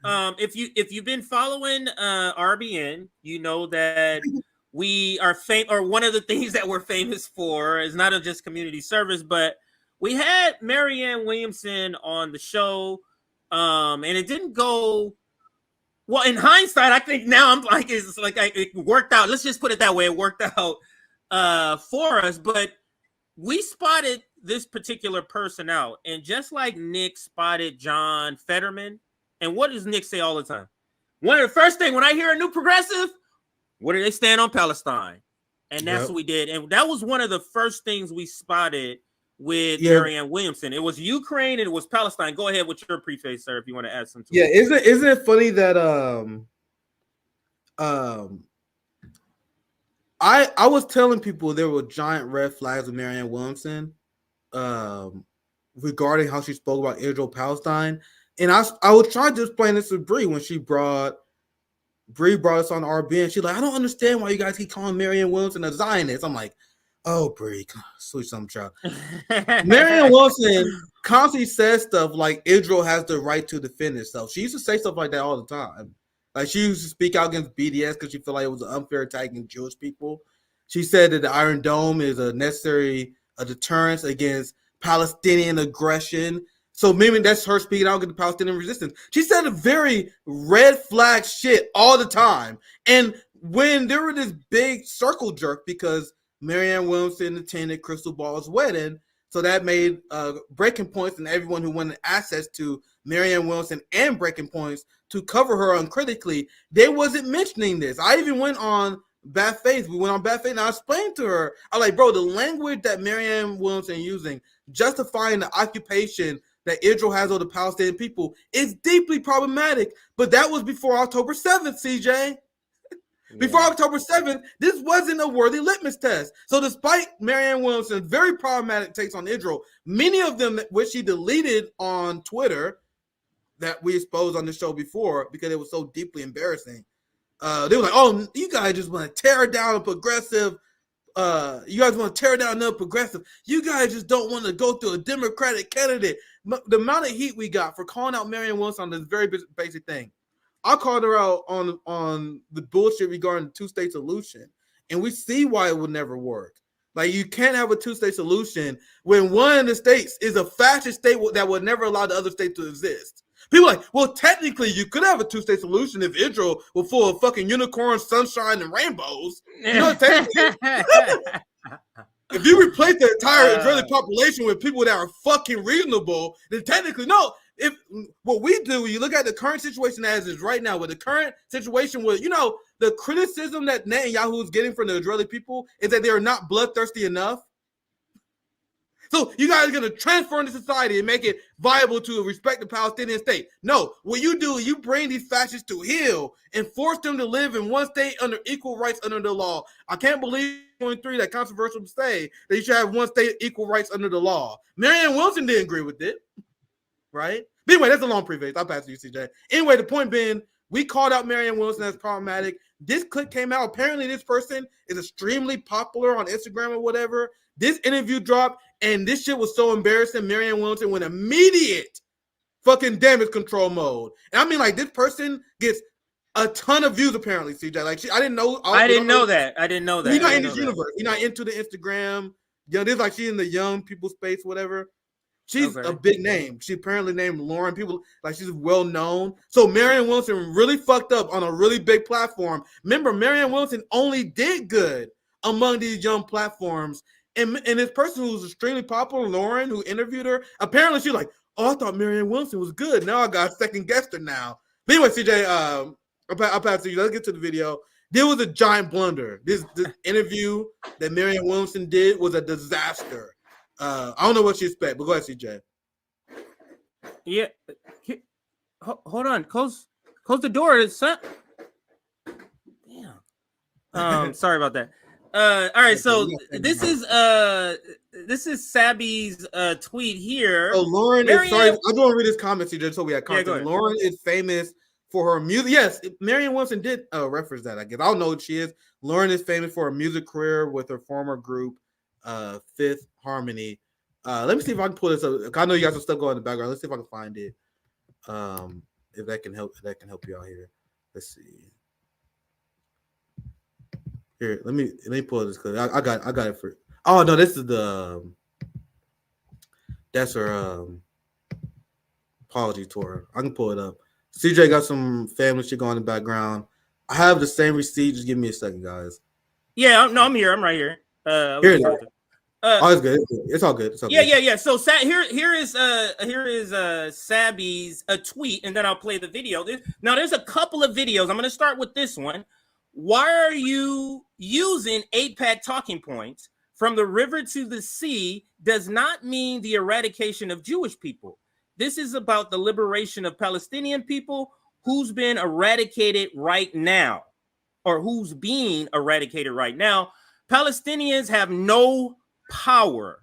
if you've been following RBN, you know that we are or one of the things that we're famous for is not just community service, but we had Marianne Williamson on the show, and it didn't go well. In hindsight, I think now I'm like, it's like it worked out. Let's just put it that way. It worked out for us, but we spotted this particular person out, and just like Nick spotted John Fetterman, and what does Nick say all the time? One of the first thing when I hear a new progressive, what do they stand on? Palestine. And that's what we did. And that was one of the first things we spotted with Marianne Williamson. It was Ukraine and it was Palestine. Go ahead with your preface, sir, if you want to add something. Yeah, isn't it funny that I was telling people there were giant red flags with Marianne Williamson regarding how she spoke about Israel Palestine. And I was trying to explain this to Bree when Bree brought us on RBN. She's like, I don't understand why you guys keep calling Marianne Williamson a Zionist. I'm like, oh, Bree, sweet some child. Marianne Williamson constantly says stuff like Israel has the right to defend itself. She used to say stuff like that all the time. Like she used to speak out against BDS because she felt like it was an unfair attack against Jewish people. She said that the Iron Dome is a deterrence against Palestinian aggression. So maybe that's her speaking out against the Palestinian resistance. She said a very red flag shit all the time. And when there were this big circle jerk because Marianne Williamson attended Crystal Ball's wedding, so that made breaking points and everyone who wanted access to Marianne Williamson and breaking points to cover her uncritically, they wasn't mentioning this. I even went on Bad Faith. We went on Bad Faith and I explained to her, I'm like, bro, the language that Marianne Williamson using, justifying the occupation that Israel has of the Palestinian people is deeply problematic. But that was before October 7th, CJ. Before October 7th, this wasn't a worthy litmus test. So despite Marianne Williamson's very problematic takes on Israel, many of them which she deleted on Twitter that we exposed on the show before because it was so deeply embarrassing. They were like, oh, you guys just want to tear down a progressive. You guys want to tear down another progressive. You guys just don't want to go through a Democratic candidate. The amount of heat we got for calling out Marianne Williamson on this very basic thing. I called her out on the bullshit regarding the two-state solution, and we see why it would never work. Like, you can't have a two-state solution when one of the states is a fascist state that would never allow the other state to exist. People are like, well, technically, you could have a two-state solution if Israel were full of fucking unicorns, sunshine, and rainbows. You know, technically, if you replace the entire Israeli population with people that are fucking reasonable, then technically, no. If what we do, you look at the current situation as is right now, with the current situation where, you know, the criticism that Netanyahu is getting from the Israeli people is that they are not bloodthirsty enough. So you guys are going to transfer into society and make it viable to respect the Palestinian state. No, what you do is you bring these fascists to heel and force them to live in one state under equal rights under the law. I can't believe 23 that controversial to say that you should have one state equal rights under the law. Marianne Williamson didn't agree with it. Right? But anyway, that's a long preface. I'll pass to you, CJ. Anyway, the point being, we called out Marianne Williamson as problematic. This clip came out. Apparently, this person is extremely popular on Instagram or whatever. This interview dropped, and this shit was so embarrassing. Marianne Williamson went immediate fucking damage control mode. And I mean, like, this person gets a ton of views, apparently, CJ. Like, I didn't know. I didn't know that. He's not in this universe. He's not into the Instagram. You know, this like she's in the young people space, whatever. She's a big name. She apparently named Lauren. People like she's well known. So Marianne Williamson really fucked up on a really big platform. Remember, Marianne Williamson only did good among these young platforms. And this person who was extremely popular, Lauren, who interviewed her, apparently she's like, oh, I thought Marianne Williamson was good. Now I got second guessed her now. But anyway, CJ, I'll pass to you. Let's get to the video. There was a giant blunder. This interview that Marianne Williamson did was a disaster. I don't know what you expect, but go ahead, CJ. Yeah, hold on. Close the door. Damn. Sorry about that. All right. So this is Sabby's tweet here. Oh, Lauren is sorry. I don't want to read his comments, CJ, so we had content. Yeah, Lauren is famous for her music. Yes, Marianne Williamson did reference that. I guess I don't know what she is. Lauren is famous for her music career with her former group. Fifth Harmony. Let me see if I can pull this up. I know you got some stuff going in the background. Let's see if I can find it. if that can help you out here. Let's see. Here, let me pull this because I got it for. Oh no, this is the that's her apology tour. I can pull it up. CJ got some family shit going in the background. I have the same receipt. Just give me a second, guys. Yeah, no, I'm here. I'm right here. Here it is. Oh, it's good. It's all good. It's all good. Yeah. So here is Sabby's a tweet, and then I'll play the video. There's a couple of videos. I'm going to start with this one. Why are you using 8-pack talking points? From the river to the sea does not mean the eradication of Jewish people. This is about the liberation of Palestinian people who's been eradicated right now, or who's being eradicated right now. Palestinians have no power.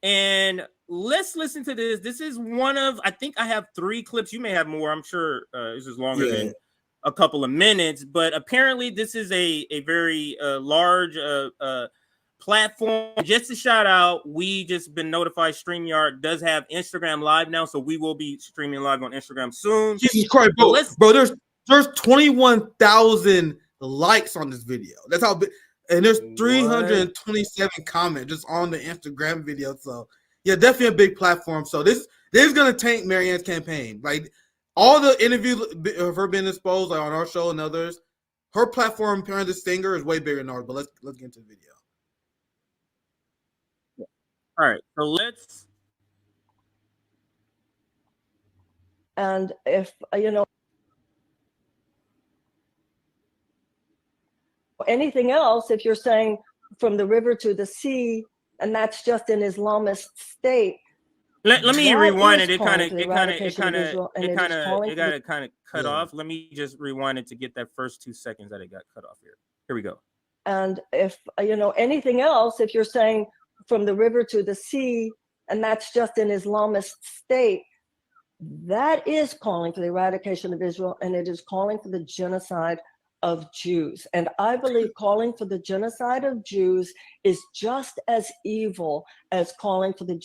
And let's listen to this. This is one of, I think I have 3 clips. You may have more. I'm sure this is longer than a couple of minutes, but apparently this is a very large platform. Just a shout out, we just been notified StreamYard does have Instagram Live now, so we will be streaming live on Instagram soon. Jesus Christ, bro, there's 21,000 likes on this video. That's how big, and there's 327 comments just on the Instagram video. So yeah, definitely a big platform. So this is gonna tank Marianne's campaign. Like all the interviews of her being exposed, like on our show and others, her platform, Parent the Singer, is way bigger than ours. But let's get into the video. All right, so let's. And if anything else, if you're saying from the river to the sea, and that's just an Islamist state. Let me rewind it. It kind of cut off. Let me just rewind it to get that first 2 seconds that it got cut off here. Here we go. And if anything else, if you're saying from the river to the sea, and that's just an Islamist state, that is calling for the eradication of Israel, and it is calling for the genocide of Jews. And I believe calling for the genocide of Jews is just as evil as calling for the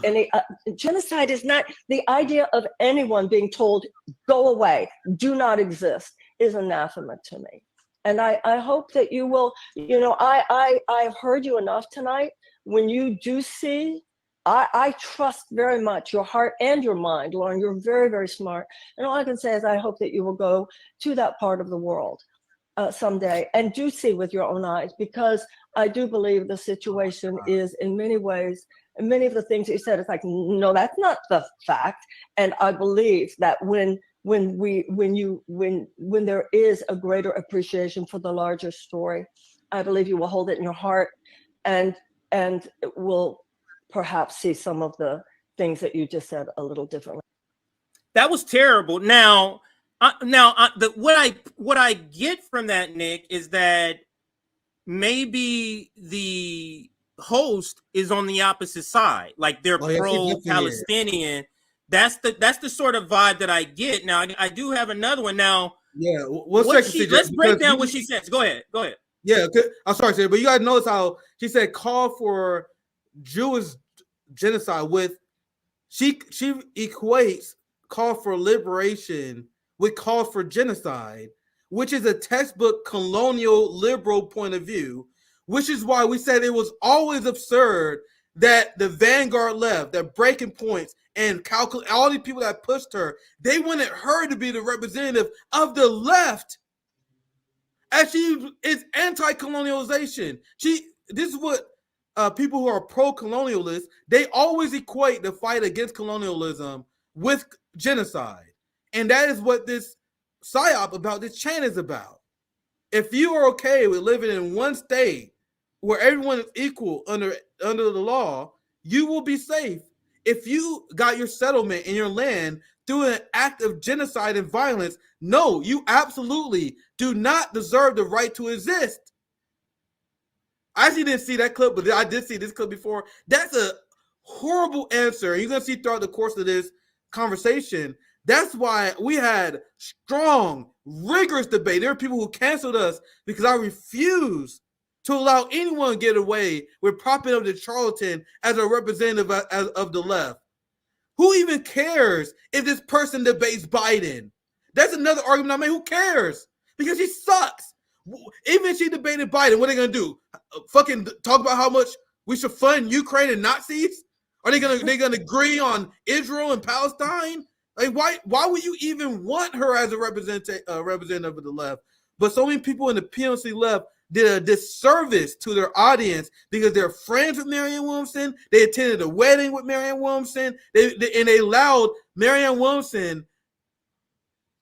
any genocide is not the idea of anyone being told go away, do not exist, is anathema to me. And I hope that you will, I've heard you enough tonight. When you do see, I trust very much your heart and your mind, Lauren. You're very, very smart. And all I can say is I hope that you will go to that part of the world someday and do see with your own eyes, because I do believe the situation is in many ways, and many of the things that you said, it's like, no, that's not the fact. And I believe that when there is a greater appreciation for the larger story, I believe you will hold it in your heart and will perhaps see some of the things that you just said a little differently. That was terrible. Now, what I get from that, Nick, is that maybe the host is on the opposite side, like they're pro-Palestinian. That's the sort of vibe that I get. Now, I do have another one. Now, yeah, let's break down what she says. Go ahead. Yeah, I'm sorry, but you guys notice how she said call for Jewish genocide with she equates call for liberation with call for genocide, which is a textbook colonial liberal point of view, which is why we said it was always absurd that the vanguard left, that Breaking Points and all the people that pushed her, they wanted her to be the representative of the left, as she is anti-colonialization. This is what people who are pro-colonialists, they always equate the fight against colonialism with genocide. And that is what this psyop about this chain is about. If you are okay with living in one state where everyone is equal under the law, you will be safe. If you got your settlement in your land through an act of genocide and violence, no, you absolutely do not deserve the right to exist. I actually didn't see that clip, but I did see this clip before. That's a horrible answer. You're going to see throughout the course of this conversation. That's why we had strong, rigorous debate. There are people who canceled us because I refuse to allow anyone to get away with propping up the charlatan as a representative of the left. Who even cares if this person debates Biden? That's another argument I made. Who cares? Because he sucks. Even if she debated Biden, what are they gonna do? Fucking talk about how much we should fund Ukraine and Nazis? Are they gonna agree on Israel and Palestine? Like why would you even want her as a representative of the left? But so many people in the PNC left did a disservice to their audience because they're friends with Marianne Williamson. They attended a wedding with Marianne Williamson. They allowed Marianne Williamson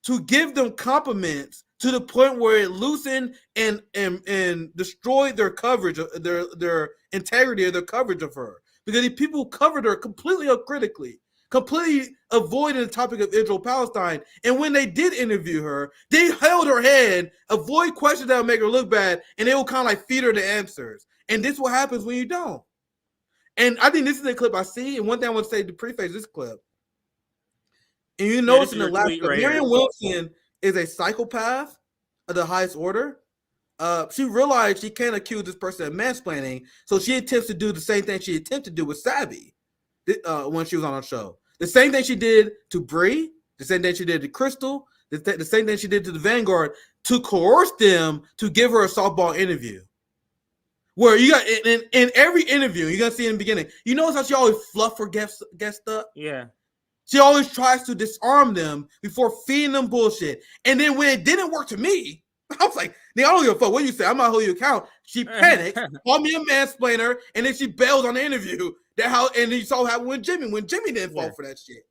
to give them compliments to the point where it loosened and destroyed their coverage, their integrity of their coverage of her. Because the people covered her completely uncritically, completely avoiding the topic of Israel-Palestine. And when they did interview her, they held her head, avoid questions that would make her look bad, and they will kind of like feed her the answers. And this is what happens when you don't. And I think this is a clip I see. And one thing I want to say to preface this clip, and you notice in the last clip, Marianne Williamson is a psychopath of the highest order. She realized she can't accuse this person of mansplaining, so she attempts to do the same thing she attempted to do with Savvy when she was on her show. The same thing she did to Bree, the same thing she did to Crystal, the same thing she did to the Vanguard, to coerce them to give her a softball interview. Where you got in every interview, you're gonna see in the beginning, you notice how she always fluff her guest up? Yeah. She always tries to disarm them before feeding them bullshit. And then when it didn't work to me, I was like, nigga, I don't give a fuck what you say. I'm not holding you account. She panics, called me a mansplainer, and then she bails on the interview. And you saw what happened with Jimmy. When Jimmy didn't fall for that shit.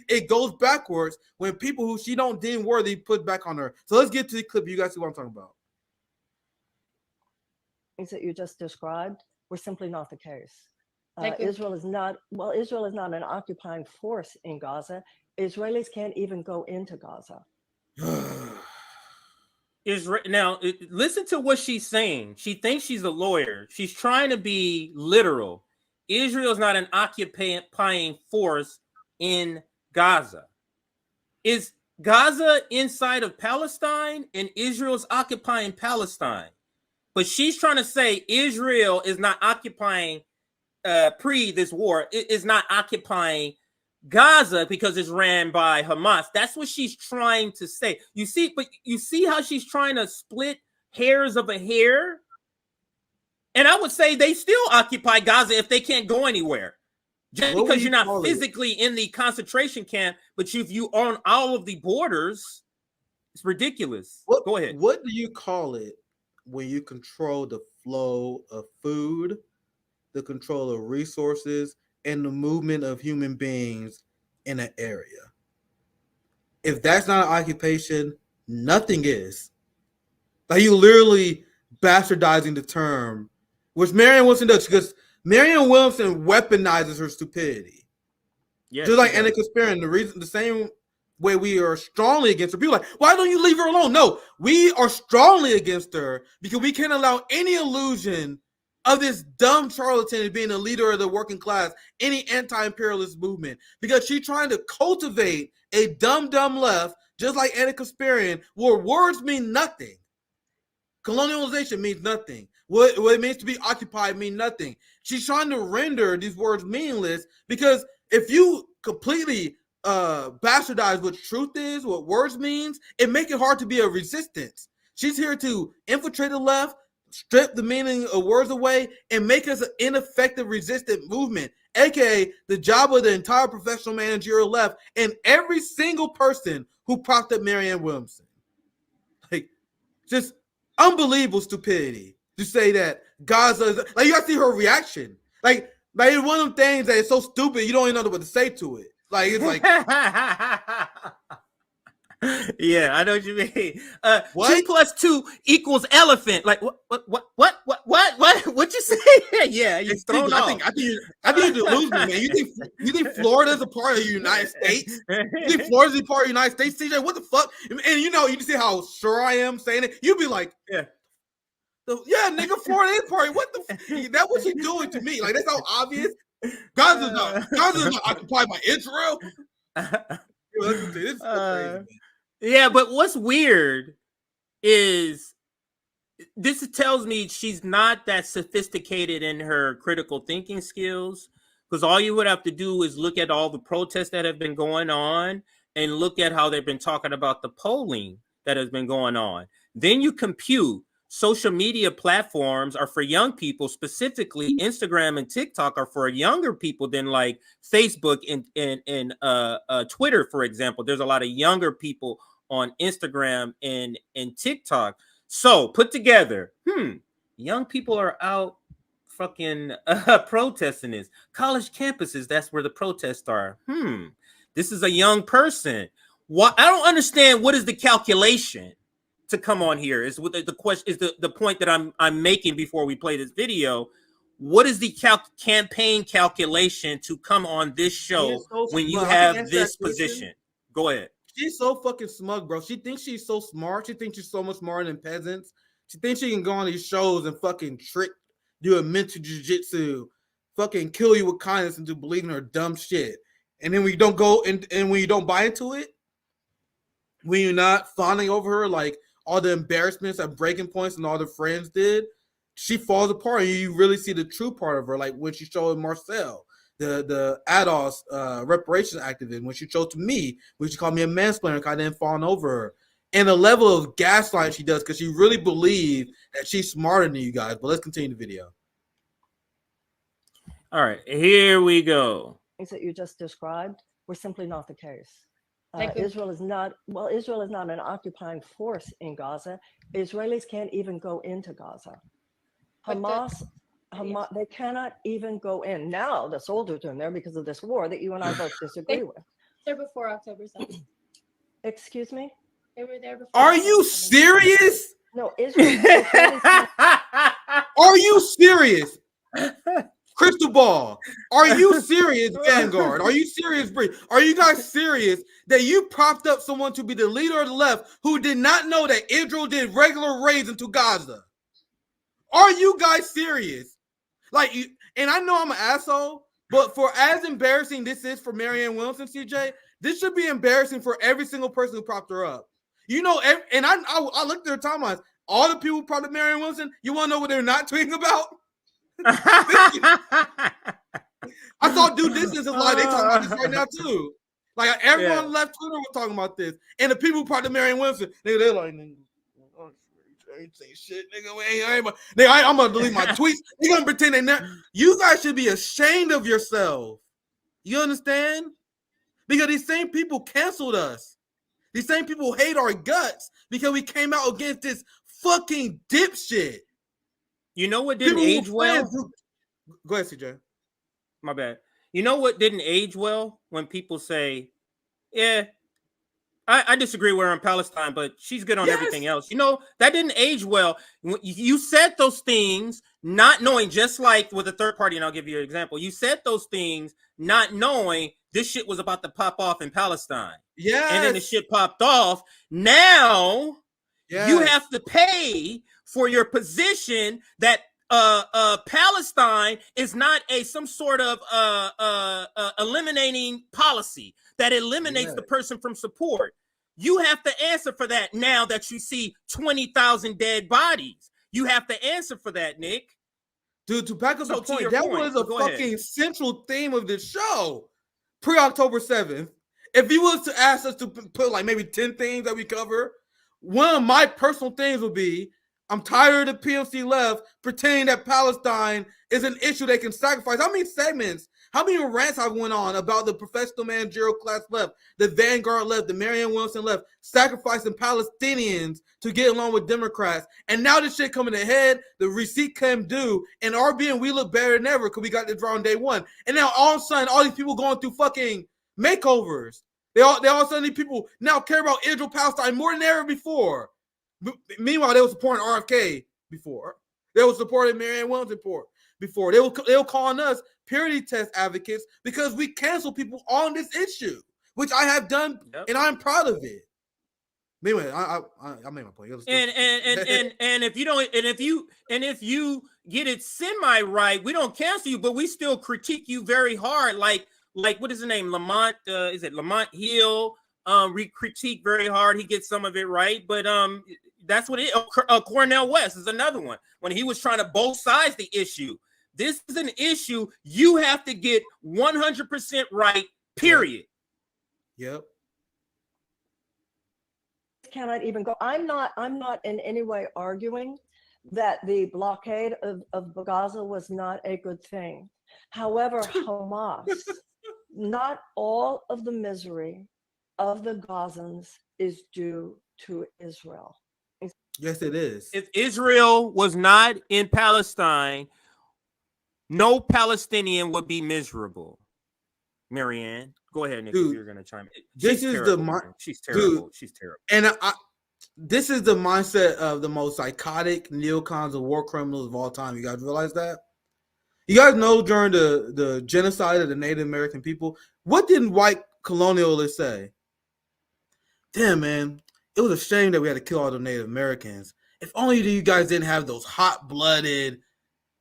It goes backwards when people who she don't deem worthy put back on her. So let's get to the clip. You guys see what I'm talking about. Things that you just described were simply not the case. Israel is not an occupying force in Gaza. Israelis can't even go into Gaza. Now, listen to what she's saying. She thinks she's a lawyer. She's trying to be literal. Israel is not an occupying force in Gaza. Is Gaza inside of Palestine, and Israel's occupying Palestine? But she's trying to say Israel is not occupying pre this war. It is not occupying Gaza because it's ran by Hamas. That's what she's trying to say. You see how she's trying to split hairs of a hair? And I would say they still occupy Gaza if they can't go anywhere. Just because you're not physically in the concentration camp, but if you own all of the borders, it's ridiculous. Go ahead. What do you call it when you control the flow of food, the control of resources, and the movement of human beings in an area? If that's not an occupation, nothing is. Like, you literally bastardizing the term, which Marianne Williamson does, because Marianne Williamson weaponizes her stupidity. Yes, just like Anna Kasparian, the same way we are strongly against her. People are like, why don't you leave her alone? No, we are strongly against her because we can't allow any illusion of this dumb charlatan as being a leader of the working class, any anti-imperialist movement, because she's trying to cultivate a dumb left, just like Anna Kasparian, where words mean nothing. Colonialization means nothing. What it means to be occupied means nothing. She's trying to render these words meaningless, because if you completely bastardize what truth is, what words means, it makes it hard to be a resistance. She's here to infiltrate the left, strip the meaning of words away, and make us an ineffective resistant movement, aka the job of the entire professional managerial left and every single person who propped up Marianne Williamson. Like, just unbelievable stupidity to say that Gaza is, like, you gotta see her reaction. Like it's one of them things that is so stupid you don't even know what to say to it. Like, it's like yeah, I know what you mean. 2 + 2 = elephant. Like, what you say? Yeah, you thrown off. I think you're delusional, man. You think Florida's a part of the United States? You think Florida's a part of the United States? CJ, what the fuck? And you see how sure I am saying it. You'd be like, yeah, nigga, Florida is part. What the? That's what she's doing to me. Like, that's how obvious. Gaza's not occupied by Israel. This is so crazy. Yeah, but what's weird is this tells me she's not that sophisticated in her critical thinking skills, because all you would have to do is look at all the protests that have been going on and look at how they've been talking about the polling that has been going on. Then you compute social media platforms are for young people, specifically Instagram and TikTok are for younger people than like Facebook and Twitter, for example. There's a lot of younger people on Instagram and TikTok. So put together, young people are out fucking protesting this. College campuses, that's where the protests are. This is a young person. What I don't understand, what is the calculation to come on here? Is what the question is, the point that I'm making before we play this video. What is the campaign calculation to come on this show when you have this position? Go ahead. She's so fucking smug, bro. She thinks she's so smart. She thinks she's so much smarter than peasants. She thinks she can go on these shows and fucking trick, do a mental jujitsu, fucking kill you with kindness into believing her dumb shit. And then when you don't go and when you don't buy into it, when you're not fawning over her like all the embarrassments at breaking points and all the friends did, she falls apart and you really see the true part of her, like when she showed Marcel, the ADOS reparations activist, when she showed to me, when she called me a mansplainer because I didn't fawn over her. And the level of gaslighting she does because she really believes that she's smarter than you guys. But let's continue the video. All right, here we go. Things that you just described were simply not the case. Israel is not an occupying force in Gaza. Israelis can't even go into Gaza. Hamas, they cannot even go in. Now the soldiers are in there because of this war that you and I both disagree with. They're before October 7th. Excuse me? They were there before. Are you serious? No, Israel. Are you serious? Crystal Ball, are you serious, Vanguard? Are you serious, Bree? Are you guys serious that you propped up someone to be the leader of the left who did not know that Israel did regular raids into Gaza? Are you guys serious? Like, and I know I'm an asshole, but for as embarrassing this is for Marianne Williamson, CJ, this should be embarrassing for every single person who propped her up. You know, and I looked at their timelines. All the people who propped up Marianne Williamson, you want to know what they're not tweeting about? I saw Due Distance is like they talking about this right now too. Like everyone on the left Twitter was talking about this, and the people who propped up Marianne Williamson, they're like, I ain't saying shit, nigga. I'm gonna delete my tweets. You gonna pretend they never? You guys should be ashamed of yourself. You understand? Because these same people canceled us. These same people hate our guts because we came out against this fucking dipshit. You know what didn't age well? Go ahead, CJ. My bad. You know what didn't age well? When people say, yeah, I disagree with her on Palestine, but she's good on everything else. You know, that didn't age well. You said those things not knowing, just like with a third party, and I'll give you an example. You said those things not knowing this shit was about to pop off in Palestine. Yeah. And then the shit popped off. Now you have to pay for your position that Palestine is not some sort of eliminating policy that eliminates the person from support. You have to answer for that now that you see 20,000 dead bodies. You have to answer for that, Nick. Dude, to back up the point, that was a fucking central theme of the show pre-October 7th. If you was to ask us to put like maybe 10 things that we cover, one of my personal things would be, I'm tired of the PMC left pretending that Palestine is an issue they can sacrifice. How many segments, how many rants I went on about the professional managerial class left, the Vanguard left, the Marianne Williamson left, sacrificing Palestinians to get along with Democrats. And now this shit coming ahead, the receipt came due, and RB and we look better than ever because we got the draw on day one. And now all of a sudden, all these people going through fucking makeovers. They all of a sudden, these people now care about Israel Palestine more than ever before. Meanwhile, they were supporting RFK before. They were supporting Marianne Williamson before. They were calling us purity test advocates because we cancel people on this issue, which I have done, and I'm proud of it. Anyway, I made my point. And if you don't, and if you get it semi right, we don't cancel you, but we still critique you very hard. Like what is his name? Lamont? Is it Lamont Hill? We critique very hard. He gets some of it right, but that's what it. Cornell West is another one. When he was trying to both sides the issue, This is an issue you have to get 100% right, period. Yep. Cannot even go. I'm not in any way arguing that the blockade of Gaza was not a good thing. However, Hamas, not all of the misery of the Gazans is due to Israel. Yes, it is. If Israel was not in Palestine, no Palestinian would be miserable. Marianne, go ahead, Nick, if you're going to chime in. She's terrible. Dude, she's terrible. And this is the mindset of the most psychotic neocons and war criminals of all time. You guys realize that? You guys know during the genocide of the Native American people, what did white colonialists say? Damn, man, it was a shame that we had to kill all the Native Americans. If only you guys didn't have those hot-blooded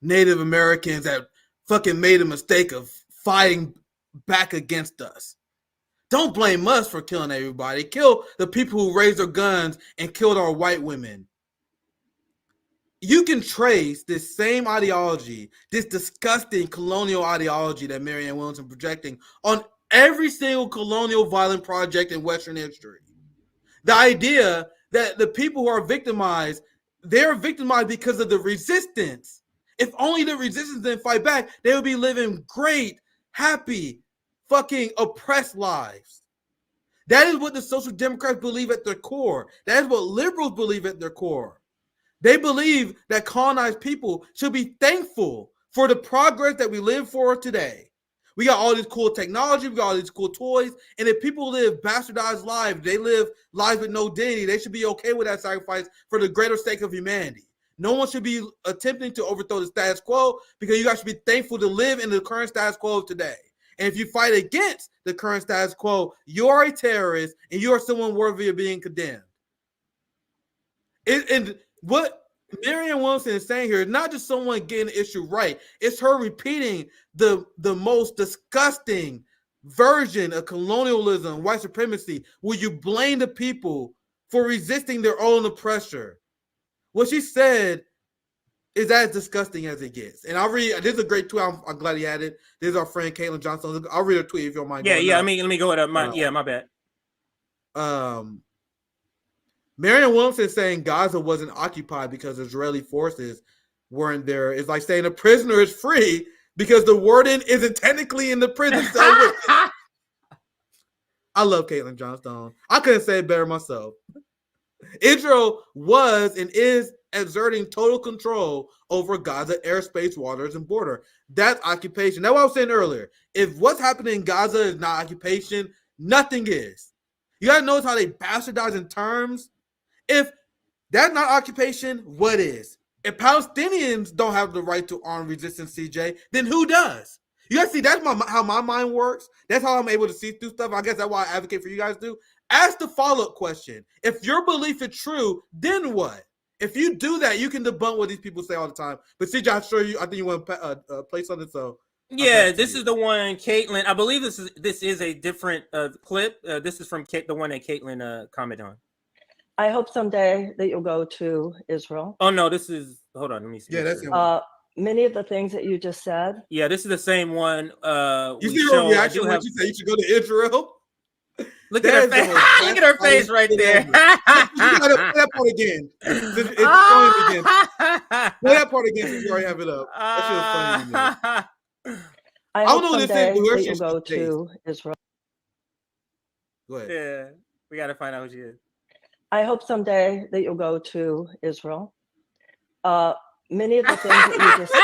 Native Americans that fucking made a mistake of fighting back against us. Don't blame us for killing everybody. Kill the people who raised their guns and killed our white women. You can trace this same ideology, this disgusting colonial ideology that Marianne Williamson projecting on every single colonial violent project in Western history. The idea that the people who are victimized, they're victimized because of the resistance. If only the resistance didn't fight back, they would be living great, happy, fucking oppressed lives. That is what the Social Democrats believe at their core. That is what liberals believe at their core. They believe that colonized people should be thankful for the progress that we live for today. We got all this cool technology, we got all these cool toys, and if people live bastardized lives, they live lives with no dignity, they should be okay with that sacrifice for the greater sake of humanity. No one should be attempting to overthrow the status quo because you guys should be thankful to live in the current status quo of today. And if you fight against the current status quo, you are a terrorist and you are someone worthy of being condemned. And what Marianne Williamson is saying here is not just someone getting the issue right. It's her repeating the most disgusting version of colonialism, white supremacy, where you blame the people for resisting their own oppressor. What she said is as disgusting as it gets. And I'll read, this is a great tweet. I'm glad he had it. This is our friend Caitlin Johnson. I'll read a tweet if you don't mind. Yeah. Let me go with my bad. Marianne Williamson is saying Gaza wasn't occupied because Israeli forces weren't there. It's like saying a prisoner is free because the warden isn't technically in the prison cell with him. I love Caitlin Johnstone. I couldn't say it better myself. Israel was and is exerting total control over Gaza airspace, waters, and border. That's occupation. That's what I was saying earlier. If what's happening in Gaza is not occupation, nothing is. You gotta notice how they bastardize in terms. If that's not occupation, what is? If Palestinians don't have the right to armed resistance, CJ, then who does? You guys see, that's how my mind works. That's how I'm able to see through stuff. I guess that's why I advocate for you guys to. Ask the follow-up question. If your belief is true, then what? If you do that, you can debunk what these people say all the time. But CJ, I think you want to play something. So yeah, this is the one, Caitlin. I believe this is a different clip. This is from the one that Caitlin commented on. I hope someday that you'll go to Israel. Oh no, this is. Hold on, let me see. Yeah, that's many of the things that you just said. Yeah, this is the same one. You see her reaction when you say you should go to Israel? Look at her face. Look at her face right there. You gotta play that part again. It's funny again. Play that part again since you already have it up. That shit was funny to me. I don't know what this is, but that you'll go to Israel. Go ahead. Yeah, we gotta find out who she is. I hope someday that you'll go to Israel. Many of the things that you just.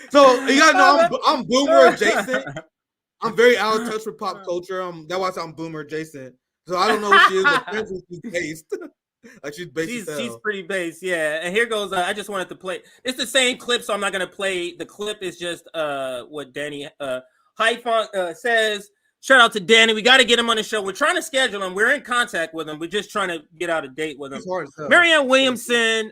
So you gotta know I'm boomer adjacent. I'm very out of touch with pop culture. That's why I'm boomer adjacent. So I don't know who she is, but she's based. Like she's based. She's pretty based, yeah. And here goes. I just wanted to play. It's the same clip, so I'm not gonna play. The clip is just what Danny Hyphon says. Shout out to Danny. We got to get him on the show. We're trying to schedule him. We're in contact with him. We're just trying to get out a date with him. Marianne Williamson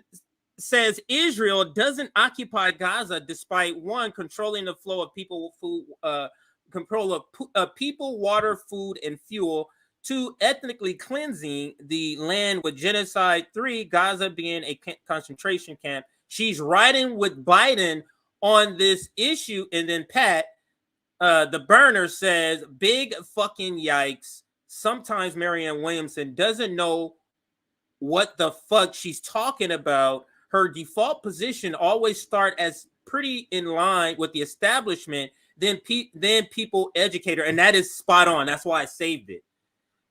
says Israel doesn't occupy Gaza despite one controlling the flow of people, food, control of people, water, food, and fuel. 2, ethnically cleansing the land with genocide. 3, Gaza being a concentration camp. she's riding with Biden on this issue, and then Pat, the burner, says, "Big fucking yikes. Sometimes Marianne Williamson doesn't know what the fuck she's talking about. Her default position always start as pretty in line with the establishment, then people educate her," and that is spot on. That's why I saved it,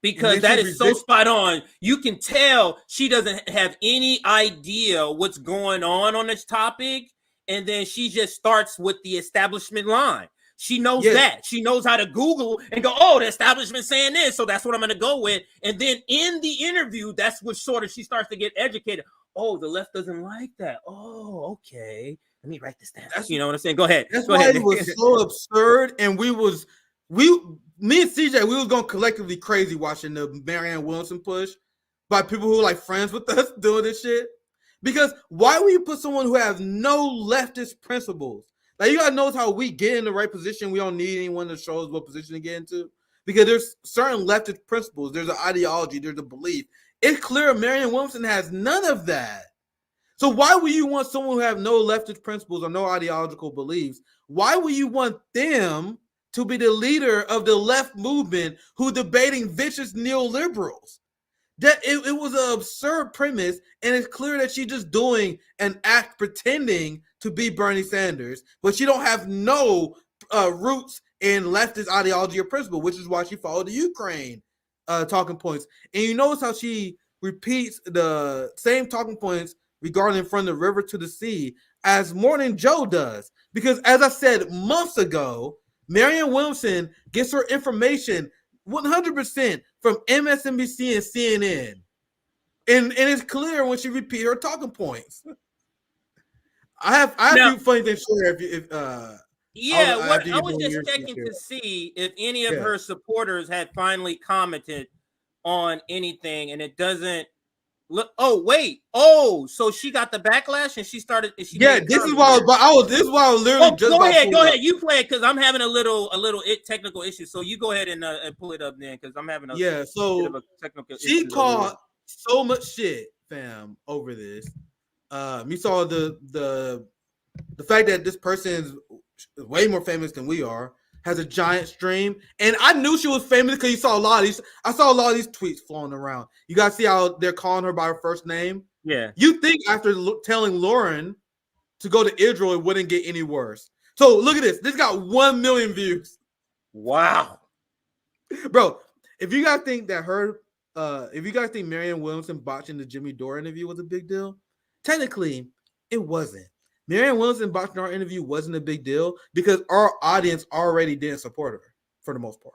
because that is so spot on. You can tell she doesn't have any idea what's going on this topic, and then she just starts with the establishment line. She knows that. She knows how to Google and go, "Oh, the establishment saying this, so that's what I'm going to go with." And then in the interview, that's what sort of she starts to get educated. "Oh, the left doesn't like that. Oh, okay. Let me write this down." You know what I'm saying? Go ahead. That's go why ahead. it was so absurd, and me and CJ, we was going collectively crazy watching the Marianne Williamson push by people who like friends with us doing this shit. Because why would you put someone who has no leftist principles? Like, you gotta notice how we get in the right position. We don't need anyone to show us what position to get into, because there's certain leftist principles. There's an ideology. There's a belief. It's clear Marianne Williamson has none of that. So why would you want someone who have no leftist principles or no ideological beliefs? Why would you want them to be the leader of the left movement who debating vicious neoliberals? That it was an absurd premise, and it's clear that she's just doing an act pretending to be Bernie Sanders, but she don't have no roots in leftist ideology or principle, which is why she followed the Ukraine talking points. And you notice how she repeats the same talking points regarding from the river to the sea as Morning Joe does. Because as I said months ago, Marianne Williamson gets her information 100% from MSNBC and CNN. And it's clear when she repeats her talking points. I have a few funny things to share. I was just checking to see if any of her supporters had finally commented on anything, and it doesn't look. Oh, wait. Oh, so she got the backlash, and she started. This is why I was literally just. Go ahead. You play it, because I'm having a little technical issue. So you go ahead and pull it up then, because I'm having a bit of a technical issue. She caught so much shit, fam, over this. You saw the fact that this person is way more famous than we are, has a giant stream, and I knew she was famous because I saw a lot of these tweets flowing around. You guys see how they're calling her by her first name? Yeah. You think after telling Lauren to go to Israel, it wouldn't get any worse. So look at this. This got 1 million views. Wow. Bro, if you guys think Marianne Williamson botching the Jimmy Dore interview was a big deal, technically, it wasn't. Marianne Williamson botching our interview wasn't a big deal because our audience already didn't support her for the most part.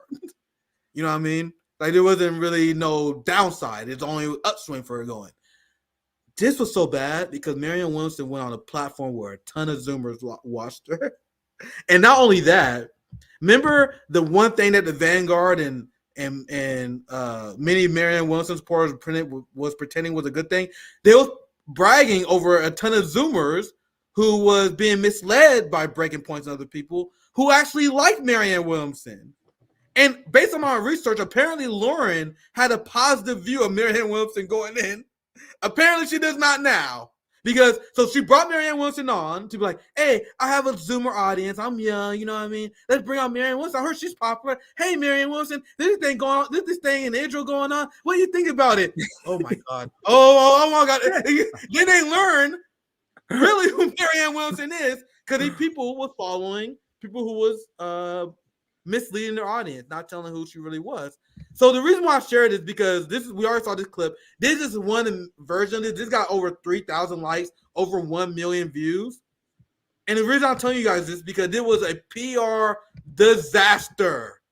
You know what I mean? Like, there wasn't really no downside. It's only upswing for her going. This was so bad because Marianne Williamson went on a platform where a ton of Zoomers watched her. And not only that, remember the one thing that the Vanguard and many Marianne Williamson supporters was pretending was a good thing? They was bragging over a ton of Zoomers who was being misled by Breaking Points and other people who actually liked Marianne Williamson. And based on my research, apparently Lauren had a positive view of Marianne Williamson going in. Apparently she does not now. So she brought Marianne Williamson on to be like, "Hey, I have a Zoomer audience. I'm young, you know what I mean? Let's bring out Marianne Williamson. I heard she's popular. Hey, Marianne Williamson, this thing in Israel going on. What do you think about it?" Oh my God. Oh my God. Then they learn really who Marianne Williamson is, because these people were following people who was misleading their audience, not telling who she really was. So the reason why I shared it is because we already saw this clip. This is one version of this. This got over 3,000 likes, over 1 million views. And the reason I'm telling you guys this is because it was a PR disaster.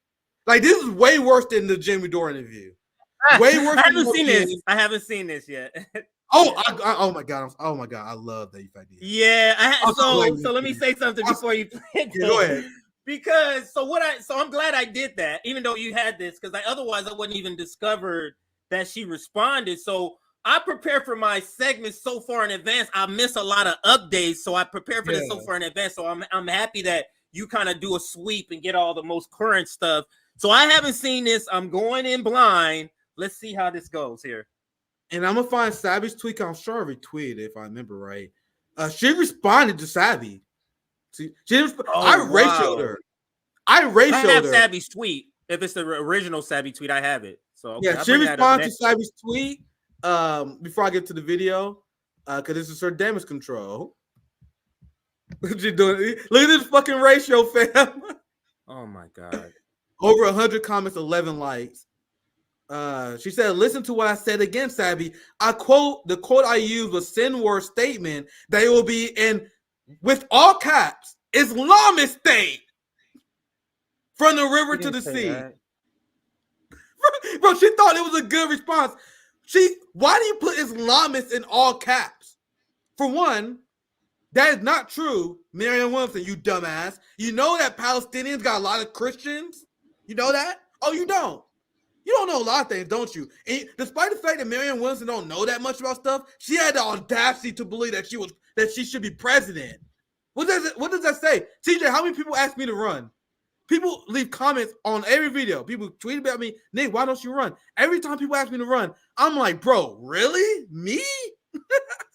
Like, this is way worse than the Jimmy Dore interview. Way worse. I haven't seen this yet. Oh my God! I love that idea. Yeah. So let me say something before you play it. Go ahead. Because I'm glad I did that, even though you had this, because otherwise I wouldn't even discovered that she responded. So I prepare for my segments so far in advance. I miss a lot of updates, so I prepare for this so far in advance. So I'm happy that you kind of do a sweep and get all the most current stuff. So I haven't seen this. I'm going in blind. Let's see how this goes here. And I'm gonna find Savage tweet. I'm sure I retweeted if I remember right. She responded to Sabby. She Oh, I ratioed her. I I have ratioed her. Sabby's tweet. If it's the original Sabby tweet, I have it. So okay, Yeah, she responded to Sabby's tweet before I get to the video because this is her damage control. What you doing? Look at this fucking ratio, fam. Oh my god. Over 100 comments, 11 likes. She said, listen to what I said again, Sabby. The quote I used was Sinwar's statement that it will be in, with all caps, Islamist state from the river to the sea. Bro, she thought it was a good response. Why do you put Islamist in all caps? For one, that is not true, Marianne Williamson, you dumbass. You know that Palestinians got a lot of Christians? You know that? Oh, you don't? You don't know a lot of things, don't you? And despite the fact that Marianne Williamson don't know that much about stuff, she had the audacity to believe that she should be president. What does that say? TJ, how many people ask me to run? People leave comments on every video. People tweet about me, Nick, why don't you run? Every time people ask me to run, I'm like, bro, really? Me?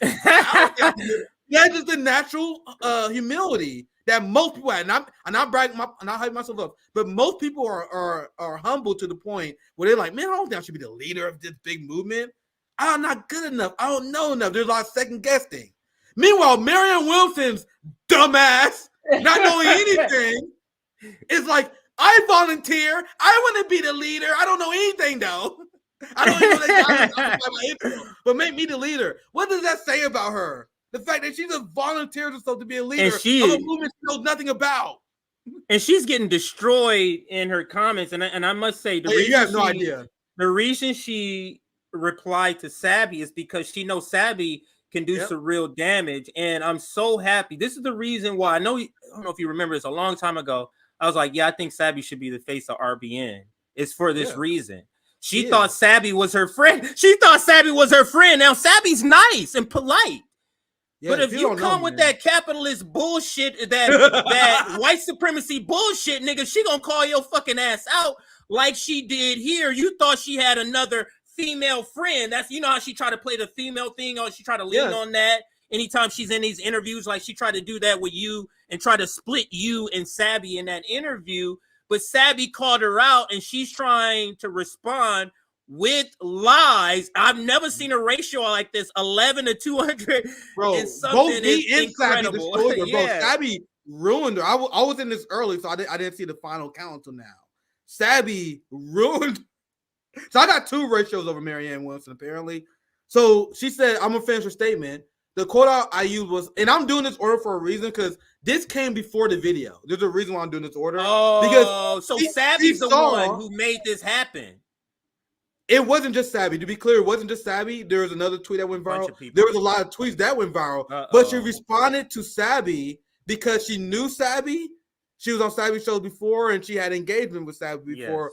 That's just the natural humility that most people have. And I'm bragging, and I hype myself up. But most people are humble to the point where they're like, man, I don't think I should be the leader of this big movement. I'm not good enough. I don't know enough. There's a lot of second guessing. Meanwhile, Marianne Williamson's dumbass, not knowing anything, is like, I volunteer. I want to be the leader. I don't know anything though. I don't even know that, but make me the leader. What does that say about her? The fact that she just volunteers herself to be a leader of a movement she knows nothing about. And she's getting destroyed in her comments. And I must say, the reason she replied to Sabby is because she knows Sabby can do some real damage. And I'm so happy. This is the reason why I don't know if you remember this a long time ago. I was like, yeah, I think Sabby should be the face of RBN. It's for this reason. She thought Sabby was her friend. She thought Sabby was her friend. Now Sabby's nice and polite. Yeah, but if you come with that capitalist bullshit, that white supremacy bullshit, nigga, she gonna call your fucking ass out like she did here. You thought she had another female friend. That's, you know how she tried to play the female thing, or she tried to lean on that anytime she's in these interviews, like she tried to do that with you and try to split you and Sabby in that interview. But Sabby called her out and she's trying to respond with lies. I've never seen a ratio like this, 11 to 200. Bro, both me and Sabby destroyed her. Bro, Sabby ruined her. I was in this early, so I didn't see the final count until now. Sabby ruined. So I got 2 ratios over Marianne Williamson, apparently. So she said, I'm going to finish her statement. The quote I used was, and I'm doing this order for a reason, because this came before the video. There's a reason why I'm doing this order. Oh, because so Sabby's the one who made this happen. It wasn't just Sabby. To be clear, it wasn't just Sabby. There was another tweet that went viral. There was a lot of tweets that went viral. But she responded to Sabby because she knew Sabby. She was on Sabby's shows before, and she had engagement with Sabby before.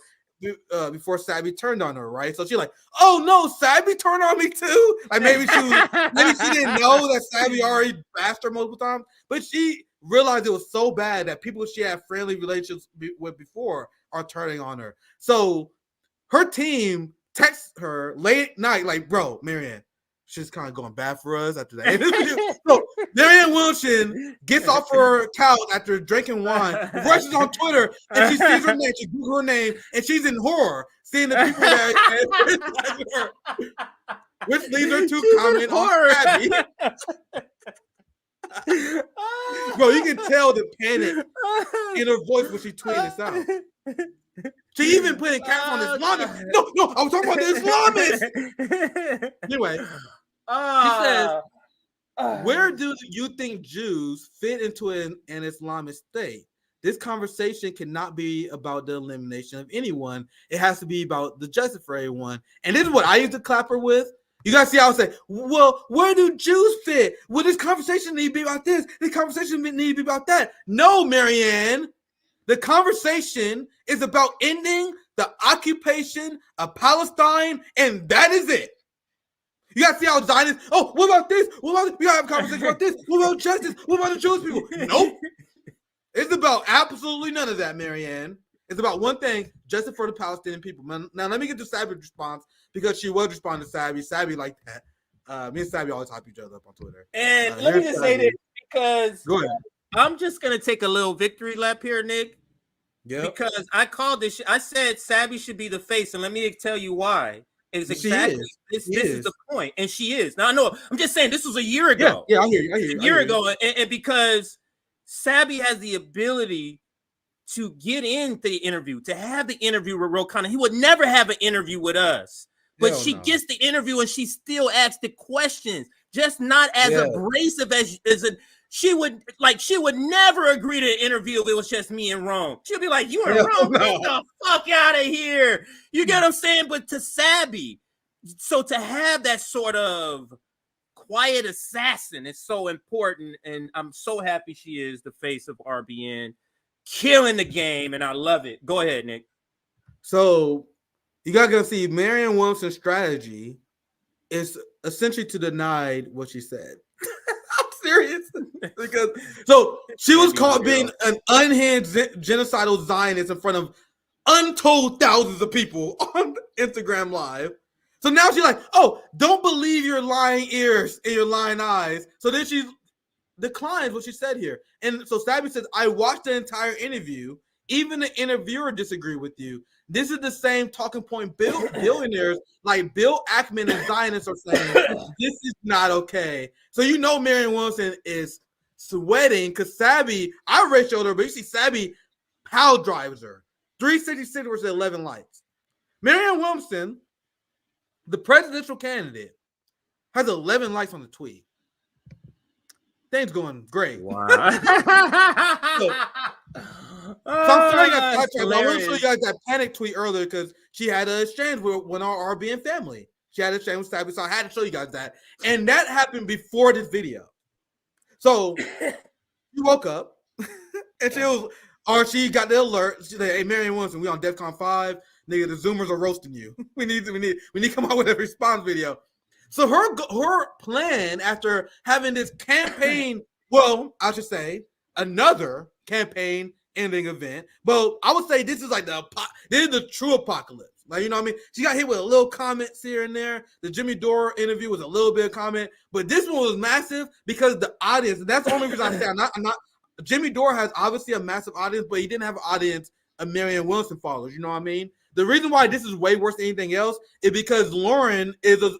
Before Sabby turned on her, right? So she's like, "Oh no, Sabby turned on me too." Like maybe she didn't know that Sabby already bashed her multiple times, but she realized it was so bad that people she had friendly relationships with before are turning on her. So her team texts her late at night, like, "Bro, Marianne, she's kind of going bad for us after that." So Marianne Williamson gets off her couch after drinking wine, rushes on Twitter, and she sees her name. She Googles her name, and she's in horror seeing the people that which leads her to comment on Sabby. Bro, you can tell the panic in her voice when she tweeted this out. She even put in caps on Islamist. No, I was talking about the Islamist. Anyway. She says, where do you think Jews fit into an Islamist state? This conversation cannot be about the elimination of anyone. It has to be about the justice for everyone. And this is what I used to clap her with. You guys see how I say, well, where do Jews fit? Well, this conversation need to be about this. This conversation need to be about that. No, Marianne. The conversation is about ending the occupation of Palestine, and that is it. You gotta see how Zionists. Oh, what about this? What about this? We gotta have a conversation about this. What about justice? What about the Jewish people? Nope. It's about absolutely none of that, Marianne. It's about one thing: justice for the Palestinian people. Now, let me get to Sabby's response because she was responding to Sabby. Sabby like that. Me and Sabby always hype each other up on Twitter. And let me just say this, because Go ahead. I'm just gonna take a little victory lap here, Nick. Yeah. Because I called this. I said Sabby should be the face, and let me tell you why. It's exactly this is the point, and she is. Now I know. I'm just saying this was a year ago. Yeah, I hear you. A year ago, and because Sabby has the ability to get in the interview, to have the interview with Ro Khanna. He would never have an interview with us, but she gets the interview and she still asks the questions, just not as abrasive as she would never agree to an interview if it was just me and Rome. She'll be like, "You and Rome, get the fuck out of here." You get what I'm saying? But to Sabby, so to have that sort of quiet assassin is so important, and I'm so happy she is the face of RBN. Killing the game, and I love it. Go ahead, Nick. So you gotta see Marianne Williamson's strategy is essentially to deny what she said. I'm serious. Because so she was caught being an unhinged genocidal Zionist in front of untold thousands of people on Instagram Live. So now she's like, "Oh, don't believe your lying ears and your lying eyes." So then she declines what she said here. And so Sabby says, "I watched the entire interview. Even the interviewer disagreed with you. This is the same talking point billionaires like Bill Ackman and Zionists are saying. This is not okay." So you know Marianne Williamson is sweating because Sabby, I ratioed her, but you see Sabby power drives her. 366 versus 11 likes. Marianne Williamson, the presidential candidate, has 11 likes on the tweet. Things going great. Wow. I want to show you guys that panic tweet earlier because she had an exchange with our RBN family. She had an exchange with Sabby, so I had to show you guys that. And that happened before this video. So she woke up and she got the alert. She said, "Hey, Marianne Williamson, we on DEFCON 5. Nigga, the Zoomers are roasting you. We need to come out with a response video." So her plan after having this campaign, well, I should say another campaign ending event, but I would say this is like this is the true apocalypse. Like, you know what I mean? She got hit with a little comments here and there. The Jimmy Dore interview was a little bit of comment, but this one was massive because the audience. And that's the only reason I say I'm not. Jimmy Dore has obviously a massive audience, but he didn't have an audience of Marianne Williamson followers. You know what I mean? The reason why this is way worse than anything else is because Lauren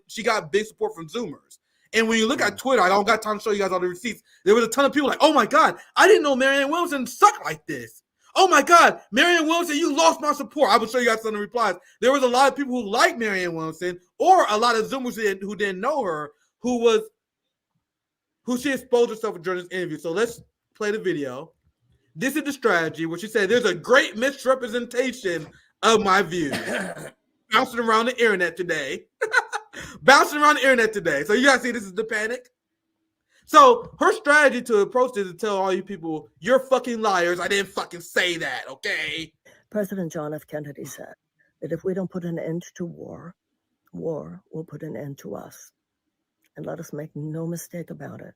she got big support from Zoomers. And when you look at Twitter, I don't got time to show you guys all the receipts. There was a ton of people like, "Oh my God, I didn't know Marianne Williamson sucked like this. Oh my God, Marianne Williamson, you lost my support." I will show you guys some of the replies. There was a lot of people who liked Marianne Williamson, or a lot of Zoomers who didn't know her, who she exposed herself during this interview. So let's play the video. This is the strategy where she said, "There's a great misrepresentation of my views." Bouncing around the internet today. So you guys see this is the panic. So her strategy to approach this is to tell all you people, "You're fucking liars. I didn't fucking say that, okay?" President John F. Kennedy said that if we don't put an end to war, war will put an end to us. And let us make no mistake about it.